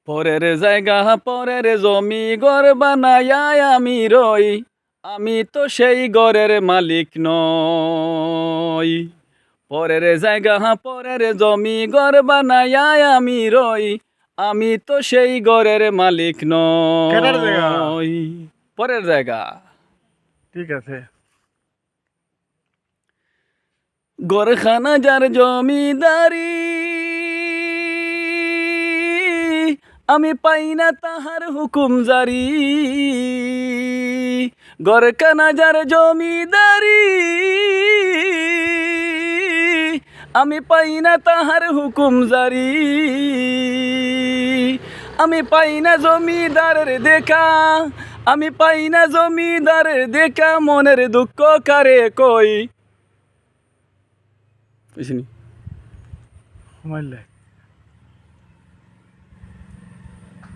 পরের জায়গা পরের জমি ঘর বানায়া আমি রই, আমি তো সেই ঘরের মালিক নই। পরের জায়গা পরের জমি ঘর বানায়া আমি রই, আমি তো সেই ঘরের মালিক কেটার জায়গা? নই। পরের জায়গা। ঠিক আছে। ঘরখানা যার জমিদারি, আমি পাই না তাহার হুকুম জারি। ঘরখানা যার জমিদারি, আমি পাই না তাহার হুকুম জারি। আমি পাই না জমিদারের দেখা, আমি পাই না জমিদারের দেখা, মনের দুঃখ কারে কই। মারলে